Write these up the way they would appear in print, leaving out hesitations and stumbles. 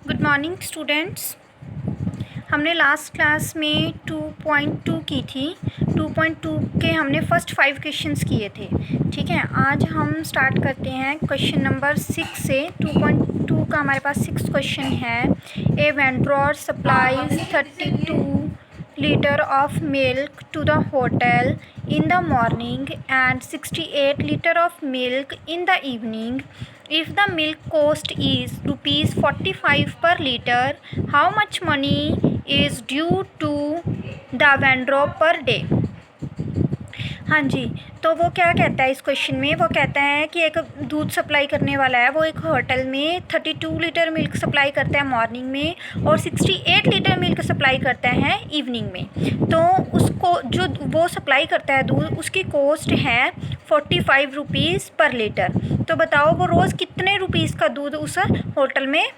Good morning students. हमने last class में 2.2 की थी। 2.2 के हमने फर्स्ट 5 क्वेश्चंस किए थे। ठीक है, आज हम स्टार्ट करते हैं क्वेश्चन नंबर 6 से। 2.2 का हमारे पास 6 क्वेश्चन है। A vendor supplies 32 litre of milk to the hotel in the morning and 68 liter of milk in the evening. If the milk cost is rupees 45 per liter, how much money is due to the vendor per day? हाँ जी, तो वो क्या कहता है इस question में, वो कहता है कि एक दूध सप्लाई करने वाला है, वो एक होटल में 32 लीटर मिल्क सप्लाई करता है मॉर्निंग में और 68 लीटर मिल्क सप्लाई करता है इवनिंग में। तो उसको जो वो सप्लाई करता है दूध, उसकी कॉस्ट है 45 रुपीज़ पर लीटर। तो बताओ वो रोज़ कितने रुपीज़ का दूध उस होटल में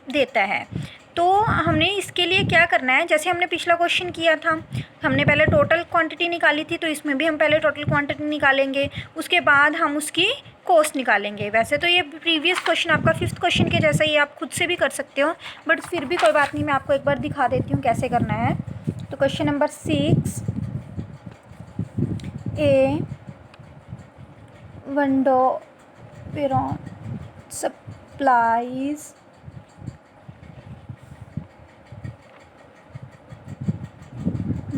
देता है। तो हमने इसके लिए क्या करना है, जैसे हमने पिछला क्वेश्चन किया था, हमने पहले टोटल क्वांटिटी निकाली थी, तो इसमें भी हम पहले टोटल क्वांटिटी निकालेंगे, उसके बाद हम उसकी कॉस्ट निकालेंगे। वैसे तो ये प्रीवियस क्वेश्चन आपका 5th क्वेश्चन के जैसा ही आप खुद से भी कर सकते हो, बट फिर भी कोई बात नहीं, मैं आपको एक बार दिखा देती हूँ कैसे करना है। तो question number 6, A vendor supplies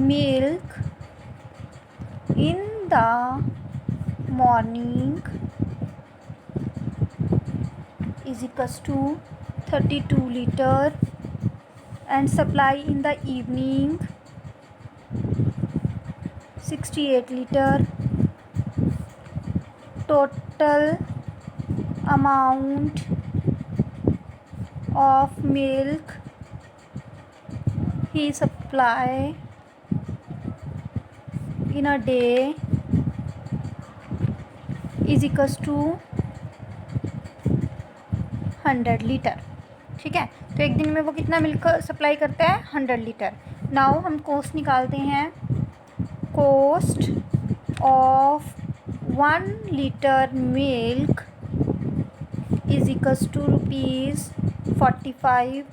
milk in the morning is equals to 32 liter and supply in the evening 68 liter. Total amount of milk he supply in a day is equals to 100 litre. ठीक है, तो एक दिन में वो कितना milk supply करता है, 100 लीटर। नाउ हम कॉस्ट निकालते हैं। Cost of 1 litre milk is equals to ₹45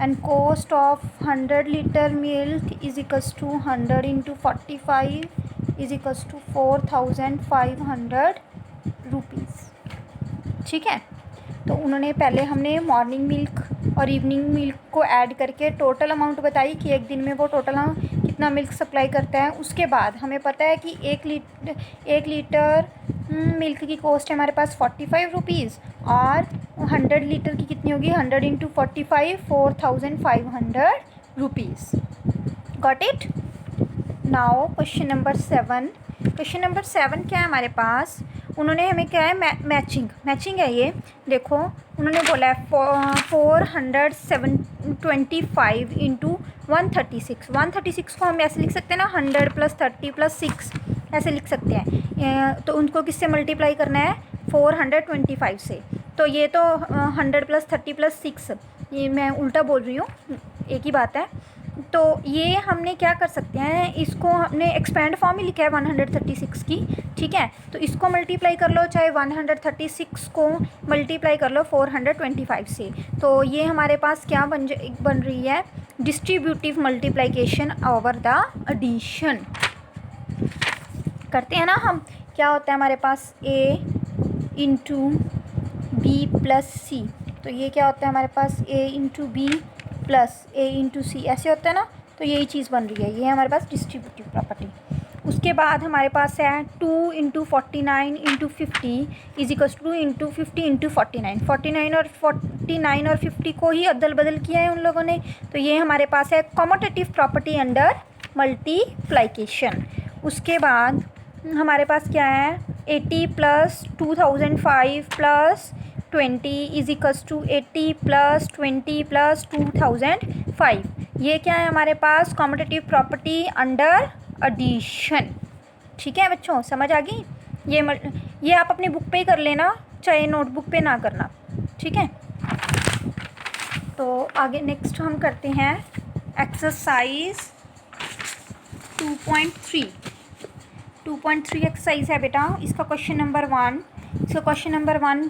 and cost of 100 liter milk is equals to 100 into 45 is equals to 4500 rupees. ठीक है, तो उन्होंने पहले हमने मॉर्निंग मिल्क और इवनिंग मिल्क को ऐड करके टोटल अमाउंट बताई कि एक दिन में वो टोटल कितना मिल्क सप्लाई करता है। उसके बाद हमें पता है कि एक लीटर मिल्क की कॉस्ट है हमारे पास 45 रुपीज़ और 100 लीटर की कितनी होगी, 100 into 45 4500 rupees. Got it. Now question number 7। Question number 7 क्या है हमारे पास, उन्होंने हमें क्या है, मैचिंग है ये। देखो उन्होंने बोला है 425 इंटू 136। 136 को हम ऐसे लिख सकते हैं ना, 100 + 30 + 6 ऐसे लिख सकते हैं। तो उनको किससे मल्टीप्लाई करना है, 425 से। तो ये तो 100 + 30 + 6, ये मैं उल्टा बोल रही हूँ, एक ही बात है। तो ये हमने क्या कर सकते हैं, इसको हमने एक्सपेंड फॉर्म ही लिखा है 136 की। ठीक है, तो इसको मल्टीप्लाई कर लो, चाहे 136 को मल्टीप्लाई कर लो 425 से। तो ये हमारे पास क्या बन रही है, distributive multiplication over the addition. करते हैं ना हम, क्या होता है हमारे पास, a into B plus C. तो ये क्या होता है हमारे पास, a into B plus a into C, ऐसे होता है ना। तो यही चीज़ बन रही है, ये हमारे पास डिस्ट्रीब्यूटिव प्रॉपर्टी। उसके बाद हमारे पास है 2 into 49 into 50 is equals to 2 into 50 into 49। 49 और 50 को ही अदल बदल किया है उन लोगों ने। तो ये हमारे पास है कॉम्यूटेटिव प्रॉपर्टी अंडर मल्टीप्लिकेशन। उसके बाद हमारे पास क्या है, 80 + 2005 + 20 इज इक्वल्स टू 80 + 20 + 2005। ये क्या है हमारे पास, कॉम्यूटेटिव प्रॉपर्टी अंडर एडिशन। ठीक है बच्चों, समझ आ गई। ये आप अपनी बुक पे ही कर लेना, चाहे नोटबुक पे ना करना। ठीक है, तो आगे नेक्स्ट हम करते हैं एक्सरसाइज 2.3। 2.3 एक्सरसाइज है बेटा, इसका क्वेश्चन नंबर 1। इसका क्वेश्चन नंबर 1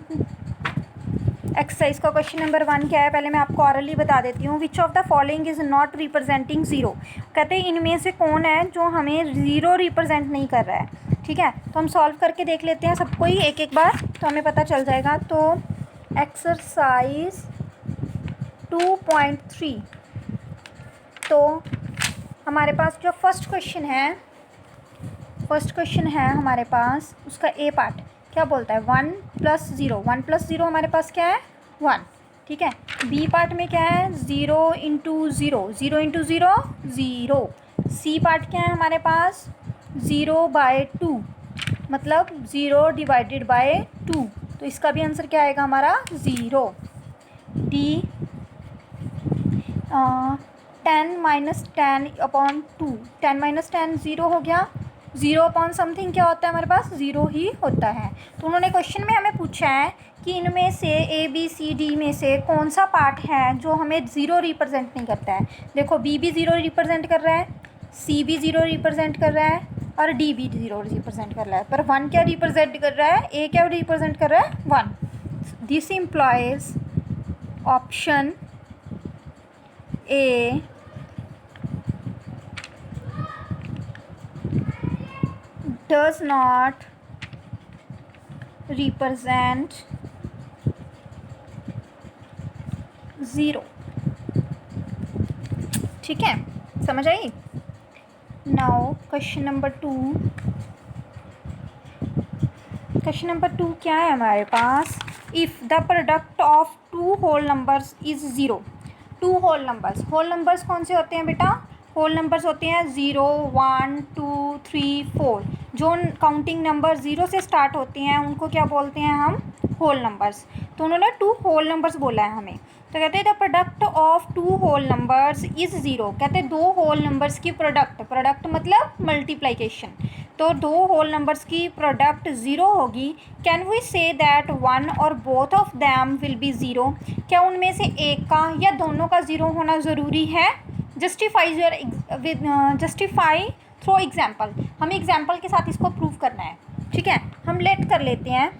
एक्सरसाइज का क्वेश्चन नंबर 1 क्या है, पहले मैं आपको ऑरली बता देती हूँ। Which of the following is not representing zero. कहते हैं इनमें से कौन है जो हमें ज़ीरो रिप्रेजेंट नहीं कर रहा है। ठीक है, तो हम सॉल्व करके देख लेते हैं सबको ही एक एक बार, तो हमें पता चल जाएगा। तो एक्सरसाइज 2.3, तो हमारे पास जो फर्स्ट क्वेश्चन है हमारे पास, उसका ए पार्ट क्या बोलता है, 1 + 0। 1 + 0 हमारे पास क्या है, 1। ठीक है, बी पार्ट में क्या है, 0 × 0, 0 × 0 0। सी पार्ट क्या है हमारे पास, 0/2, मतलब 0/2, तो इसका भी आंसर क्या आएगा हमारा, 0। डी 10 - 10/2, 10 - 10 0 हो गया। 0/समथिंग क्या होता है हमारे पास, 0 ही होता है। तो उन्होंने क्वेश्चन में हमें पूछा है कि इनमें से ए बी सी डी में से कौन सा पार्ट है जो हमें 0 रिप्रेजेंट नहीं करता है। देखो बी भी 0 रिप्रेजेंट कर रहा है, सी भी 0 रिप्रेजेंट कर रहा है, और डी भी 0 रिप्रेजेंट कर रहा है, पर 1 क्या रिप्रेजेंट कर रहा है, ए क्या रिप्रेजेंट कर रहा है, 1। This implies option A does not represent 0। ठीक है, समझ आई। Now question number 2। Question number 2 क्या है हमारे पास, if the product of 2 whole numbers is 0। 2 whole numbers कौन से होते हैं बेटा, होल नंबर्स होते हैं 0 1 2 3 4। जो काउंटिंग नंबर 0 से स्टार्ट होते हैं उनको क्या बोलते हैं हम, होल नंबर्स। तो उन्होंने 2 होल नंबर्स बोला है हमें, तो कहते हैं the product of 2 whole numbers is 0। कहते हैं 2 होल नंबर्स की प्रोडक्ट मतलब मल्टीप्लिकेशन, तो 2 होल नंबर्स की प्रोडक्ट 0 होगी। कैन वी से दैट 1 और both of them will B 0। क्या उनमें से एक का या दोनों का 0 होना ज़रूरी है। जस्टिफाई थ्रू एग्जाम्पल, हमें एग्जाम्पल के साथ इसको प्रूव करना है। ठीक है, हम लेट कर लेते हैं,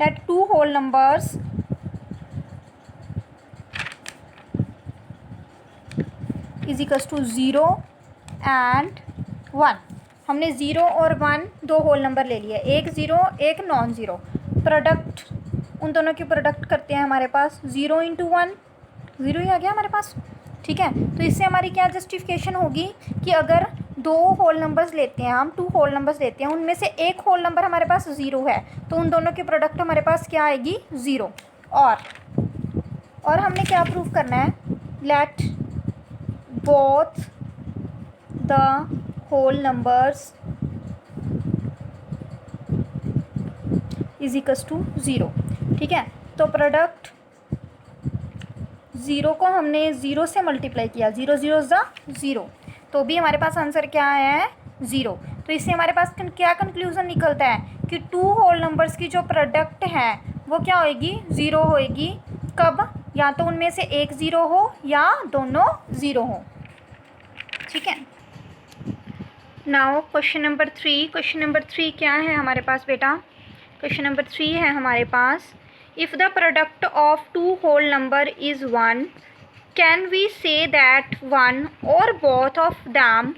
let 2 whole numbers is equals to 0 and 1। हमने 0 और 1 2 होल नंबर ले लिए, एक 0 एक नॉन ज़ीरो। प्रोडक्ट, उन दोनों की प्रोडक्ट करते हैं हमारे पास, 0 × 1 0 ही आ गया हमारे पास। ठीक है, तो इससे हमारी क्या जस्टिफिकेशन होगी कि अगर 2 होल नंबर्स लेते हैं, हम 2 होल नंबर्स लेते हैं, उनमें से एक होल नंबर हमारे पास 0 है, तो उन दोनों की प्रोडक्ट हमारे पास क्या आएगी, 0। और हमने क्या प्रूव करना है, let both the whole numbers is equals to 0। ठीक है, तो प्रोडक्ट 0 को हमने 0 से मल्टीप्लाई किया, 0 0 0, तो भी हमारे पास आंसर क्या आया है, 0। तो इससे हमारे पास क्या कंक्लूज़न निकलता है कि 2 होल नंबर्स की जो प्रोडक्ट है वो क्या होएगी, 0 होएगी। कब, या तो उनमें से एक 0 हो या दोनों 0 हो। ठीक है, now question number 3। Question number 3 क्या है हमारे पास बेटा, क्वेश्चन नंबर 3 है हमारे पास, if the product of 2 whole number is 1, can we say that 1 और both of them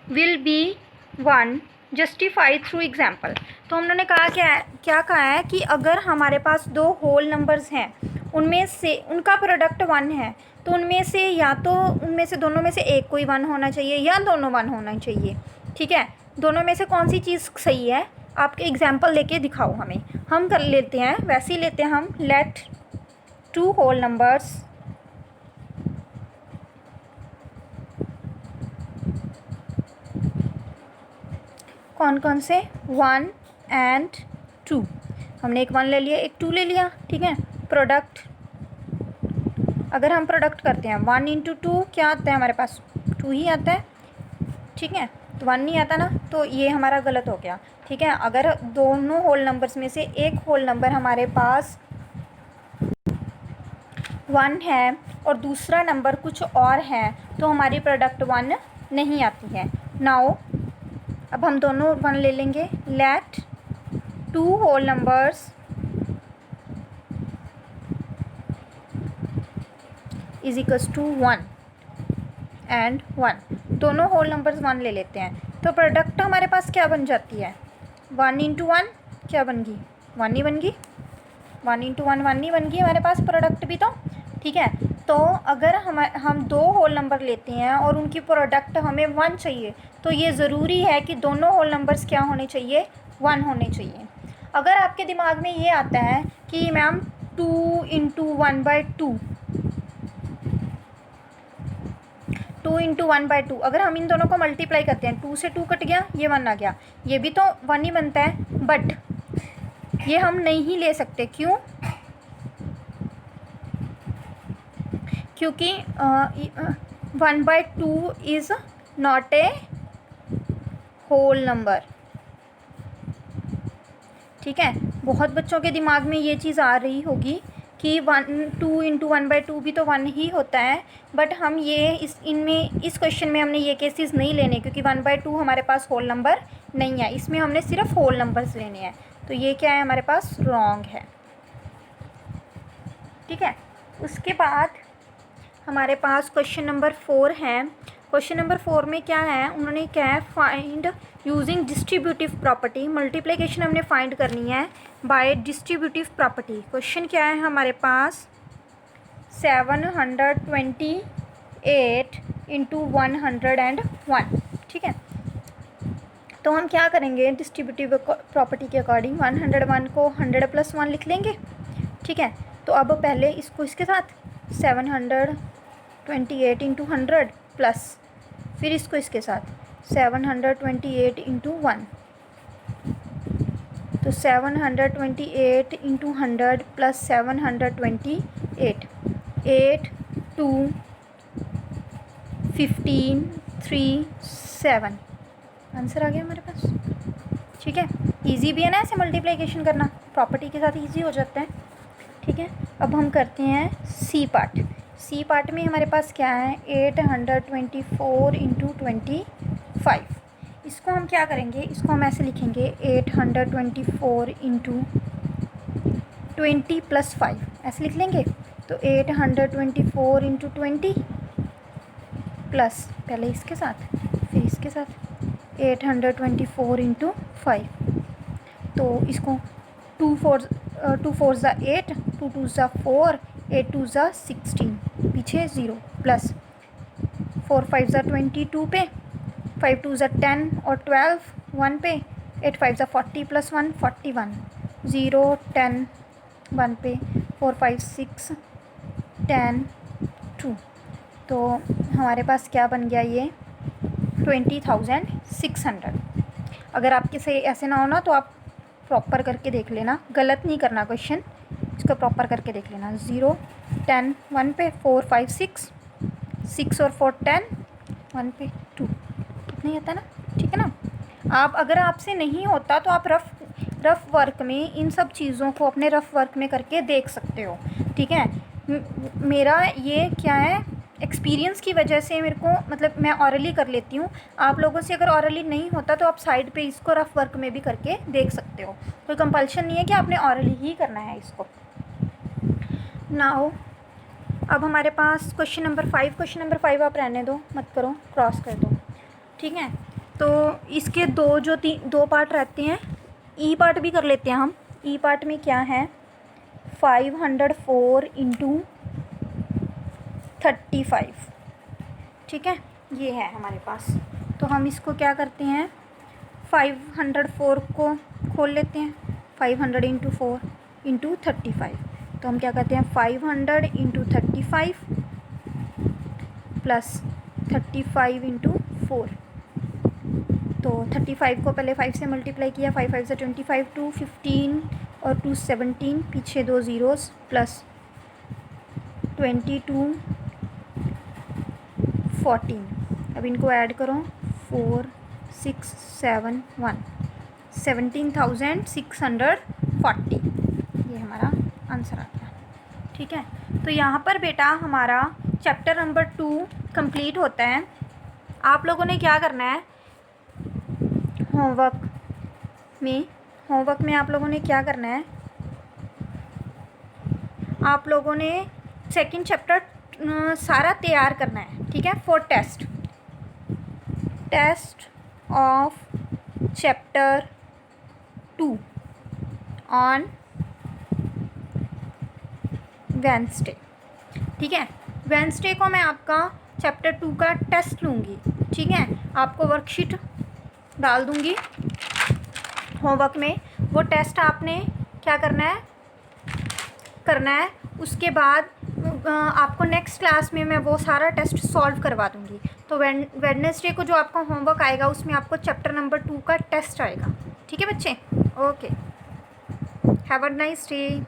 will be 1, justify through example. तो उन्होंने कहा क्या कहा है कि अगर हमारे पास 2 होल नंबर्स हैं, उनमें से उनका प्रोडक्ट 1 है, तो उनमें से या तो उनमें से दोनों में से एक कोई 1 होना चाहिए या दोनों 1 होना चाहिए। ठीक है, दोनों में से कौन सी चीज़ सही है, आपके एग्जाम्पल लेके दिखाओ हमें। हम कर लेते हैं, वैसे ही लेते हैं हम, लेट 2 होल नंबर्स कौन से, 1 and 2। हमने एक 1 ले लिया, एक 2 ले लिया। ठीक है, प्रोडक्ट, अगर हम प्रोडक्ट करते हैं 1 × 2 क्या आता है हमारे पास, 2 ही आता है। ठीक है, तो 1 नहीं आता ना, तो ये हमारा गलत हो गया। ठीक है, अगर दोनों होल नंबर्स में से एक होल नंबर हमारे पास 1 है और दूसरा नंबर कुछ और है, तो हमारी प्रोडक्ट 1 नहीं आती है। नाउ अब हम दोनों 1 ले लेंगे, let 2 whole numbers is equals to 1 and 1, दोनों होल नंबर्स 1 ले लेते हैं, तो प्रोडक्ट हमारे पास क्या बन जाती है, 1 इंटू 1 क्या बन गई, 1 ही बन गई, 1 इंटू 1 1 ही बन गई हमारे पास प्रोडक्ट भी तो, ठीक है। तो अगर हम दो होल नंबर लेते हैं और उनकी प्रोडक्ट हमें 1 चाहिए, तो ये ज़रूरी है कि दोनों होल नंबर्स क्या होने चाहिए, 1 होने चाहिए। अगर आपके दिमाग में ये आता है कि मैम 2 इंटू 1/2, 2 इंटू 1/2, अगर हम इन दोनों को मल्टीप्लाई करते हैं, 2 से 2 कट गया, ये 1 आ गया, ये भी तो 1 ही बनता है, बट ये हम नहीं ले सकते, क्यों, क्योंकि 1/2 is not a whole number, ठीक है। बहुत बच्चों के दिमाग में ये चीज़ आ रही होगी कि 2 इंटू 1/2 भी तो 1 ही होता है, बट हम ये इस क्वेश्चन में हमने ये केसेस नहीं लेने, क्योंकि 1/2 हमारे पास होल नंबर नहीं है, इसमें हमने सिर्फ होल नंबर्स लेने हैं, तो ये क्या है हमारे पास, रॉन्ग है, ठीक है। उसके बाद हमारे पास क्वेश्चन नंबर 4 है। क्वेश्चन नंबर 4 में क्या है, उन्होंने क्या है, find using distributive property, multiplication हमने फाइंड करनी है बाय डिस्ट्रीब्यूटिव प्रॉपर्टी। क्वेश्चन क्या है हमारे पास, 728 इंटू 101, ठीक है। तो हम क्या करेंगे, डिस्ट्रीब्यूटिव प्रॉपर्टी के अकॉर्डिंग 101 को 100 + 1 लिख लेंगे, ठीक है। तो अब पहले इसको इसके साथ 728 इंटू 100 प्लस, फिर इसको इसके साथ 728 इंटू 1, तो 728 इंटू 100 प्लस 728, 8 2 15 3 7, आंसर आ गया हमारे पास, ठीक है। इजी भी है ना ऐसे मल्टीप्लिकेशन करना, प्रॉपर्टी के साथ इजी हो जाता है, ठीक है। अब हम करते हैं सी पार्ट। सी पार्ट में हमारे पास क्या है, 824 इंटू 25, इसको हम क्या करेंगे, इसको हम ऐसे लिखेंगे 824 इंटू 20 + 5, ऐसे लिख लेंगे। तो 824 इंटू 20 प्लस, पहले इसके साथ फिर इसके साथ 824 इंटू 5, तो इसको 2 4 ज़ा 8, 2 2 ज़ा 4, 8 2 ज़ा 16, पीछे 0 प्लस 4 5 ज़ा 22 पे, 5 2 ज़ा 10 और 12 1 पे, 8 5 ज़ा 40 + 1 41, 0 10 1 पे, 4 5 6 10 2, तो हमारे पास क्या बन गया ये 20,600। अगर आपके से ऐसे ना हो ना, तो आप प्रॉपर करके देख लेना, गलत नहीं करना क्वेश्चन, इसको प्रॉपर करके देख लेना। 0 10 1 पे, 4 5 6 6 और 4 10, 1 पे 2, कितना ही आता है ना, ठीक है ना। आप अगर आपसे नहीं होता तो आप रफ़ वर्क में इन सब चीज़ों को अपने रफ़ वर्क में करके देख सकते हो, ठीक है। मेरा ये क्या है, एक्सपीरियंस की वजह से मेरे को, मतलब मैं ऑरली कर लेती हूँ, आप लोगों से अगर ऑरली नहीं होता तो आप साइड पे इसको रफ़ वर्क में भी करके देख सकते हो, कोई कंपल्शन नहीं है कि आपने ऑरली ही करना है इसको। नाउ अब हमारे पास क्वेश्चन नंबर 5 आप रहने दो, मत करो, क्रॉस कर दो, ठीक है। तो इसके दो पार्ट रहते हैं, ई पार्ट भी कर लेते हैं हम। ई पार्ट में क्या है, 504 इंटू 35, ठीक है, ये है हमारे पास। तो हम इसको क्या करते हैं, 504 को खोल लेते हैं, 500 इंटू 4 इंटू 35, तो हम क्या करते हैं 500 इंटू 35 प्लस 35 इंटू 4, तो 35 को पहले 5 से मल्टीप्लाई किया, 5 5 से 25, 2 15 और 2 17, पीछे 2 ज़ीरोज़, प्लस 22 14, अब इनको ऐड करो, 4 6 7 1, 17,640, ये हमारा आंसर आ गया, ठीक है। तो यहाँ पर बेटा हमारा चैप्टर नंबर 2 कंप्लीट होता है। आप लोगों ने क्या करना है, होमवर्क में आप लोगों ने क्या करना है, आप लोगों ने सेकंड चैप्टर सारा तैयार करना है, ठीक है, for test of chapter 2 on Wednesday. ठीक है, वेडनेसडे को मैं आपका चैप्टर 2 का टेस्ट लूँगी। ठीक है, आपको वर्कशीट डाल दूँगी होमवर्क में, वो टेस्ट आपने क्या करना है। उसके बाद आपको नेक्स्ट क्लास में मैं वो सारा टेस्ट सॉल्व करवा दूँगी। तो वेडनेसडे को जो आपका होमवर्क आएगा उसमें आपको चैप्टर नंबर 2 का टेस्ट आएगा। ठीक है बच्चे, okay, have a nice day.